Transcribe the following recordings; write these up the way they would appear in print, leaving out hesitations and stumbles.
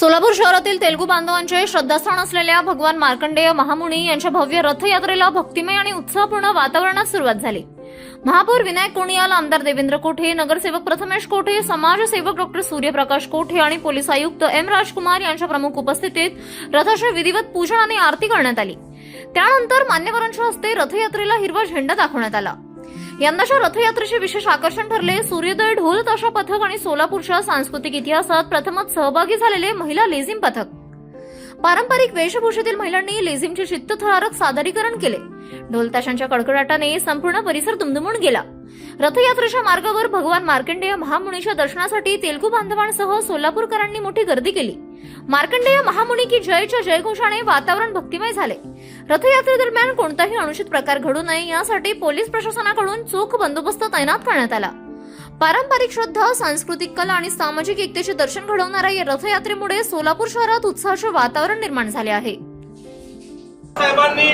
सोलापूर शहरातील तेलुगू बांधवांचे श्रद्धास्थान असलेल्या भगवान मार्कंडेय महामुनी यांच्या भव्य रथयात्रेला भक्तिमय आणि उत्साहपूर्ण वातावरणात सुरुवात झाली। महापौर विनायक कोणियाल, आमदार देवेंद्र कोठे, नगरसेवक प्रथमेश कोठे, समाजसेवक डॉक्टर सूर्यप्रकाश कोठे आणि पोलीस आयुक्त एम राजकुमार यांच्या प्रमुख उपस्थितीत रथाचे विधिवत पूजन आणि आरती करण्यात आली। त्यानंतर मान्यवरांच्या हस्ते रथयात्रेला हिरवा झेंडा दाखवण्यात आला। यंदाच्या रथयात्रेचे विशेष आकर्षण ठरले सूर्योदय ढोल ताशा पथक आणि सोलापूरच्या सांस्कृतिक इतिहासात प्रथमच सहभागी झालेले महिला लेझिम पथक। पारंपरिक वेशभूषेतील महिलांनी लेझिमचे चित्तथरारक सादरीकरण केले। ढोल ताशांच्या कडकडाटाने संपूर्ण परिसर दुमदुमून गेला। रथयात्रेच्या मार्गावर भगवान मार्कंडेय महामुनीच्या दर्शनासाठी तेलुगू बांधवांसह सोलापूरकरांनी मोठी गर्दी केली। मार्कंडेय महामुनी की जयच्या जयघोषाने वातावरण भक्तिमय झाले। रथयात्रेदरम्यान कोणताही अनुचित प्रकार घडू नये यासाठी पोलीस प्रशासनाकडून चोख बंदोबस्त तैनात करण्यात आला। पारंपरिक श्रद्धा, सांस्कृतिक कला आणि सामाजिक एकतेचे दर्शन घडवणाऱ्या या रथयात्रेमुळे सोलापूर शहरात उत्साहाचे वातावरण निर्माण झाले आहे। साहेबांनी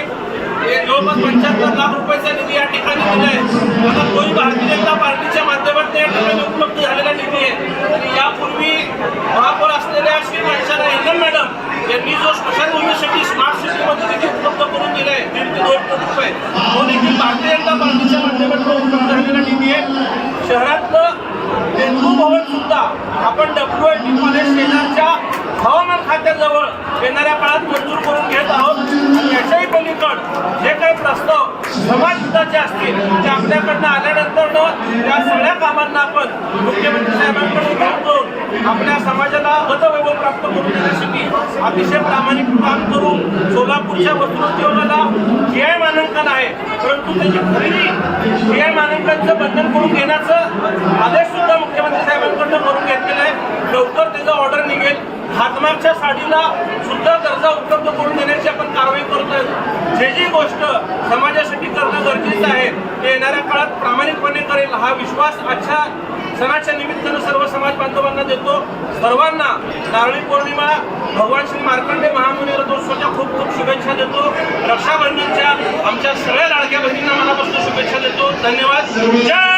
जवळपास 75 लाख रुपयाचा निधी या ठिकाणी दिलाय। आता तोही भारतीय जनता पार्टीच्या माध्यमातून या ठिकाणी उपलब्ध झालेला निधी आहे। आणि यापूर्वी महापौर असलेल्या श्री मनशा हेगल मॅडम यांनी जो स्मशानभूमीसाठी स्मार्ट सिटीमध्ये निधी उपलब्ध करून दिलाय 1.5 ते 2 कोटी रुपये, तो देखील भारतीय जनता पार्टीच्या माध्यमातून उपलब्ध झालेला निधी आहे। शहरातलं तेलुगू भवन सुद्धा आपण WIT कॉलेज शेजारच्या हवामान खात्याजवळ येणाऱ्या काळात मंजूर करून घेत आहोत। आणि याच्याही पलीकड जे काही प्रस्ताव समाज हिताचे असतील ते आपल्याकडनं आल्यानंतर त्या सगळ्या कामांना आपण मुख्यमंत्री साहेबांकडे घेऊन जाऊन आपल्या समाजाला गतवैभव प्राप्त करून देण्यासाठी अतिशय प्रामाणिक काम करून सोलापूरच्या वस्त्रोद्योगाला GI मानांकन आहे, परंतु त्याची खरेदी GI मानांकनाचं बंधन करून घेण्याचं आदेश सुद्धा मुख्यमंत्री साहेबांकडनं करून घेतलेला आहे। लवकर त्याचा ऑर्डर निघेल। हातमागच्या साडीला सुद्धा दर्जा उपलब्ध करून देण्याची आपण कारवाई करतोय। जी गोष्ट समाजासाठी करणं गरजेचं आहे ते येणाऱ्या काळात प्रामाणिकपणे करेल हा विश्वास आजच्या सणाच्या निमित्तानं सर्व समाज बांधवांना देतो। सर्वांना नारळी पौर्णिमा, भगवान श्री मार्कंडेय महामुनी रथोत्सवाच्या खूप खूप शुभेच्छा देतो। रक्षाबंधनच्या आमच्या सगळ्या लाडक्या बहिणींना मनापासून शुभेच्छा देतो। धन्यवाद। जय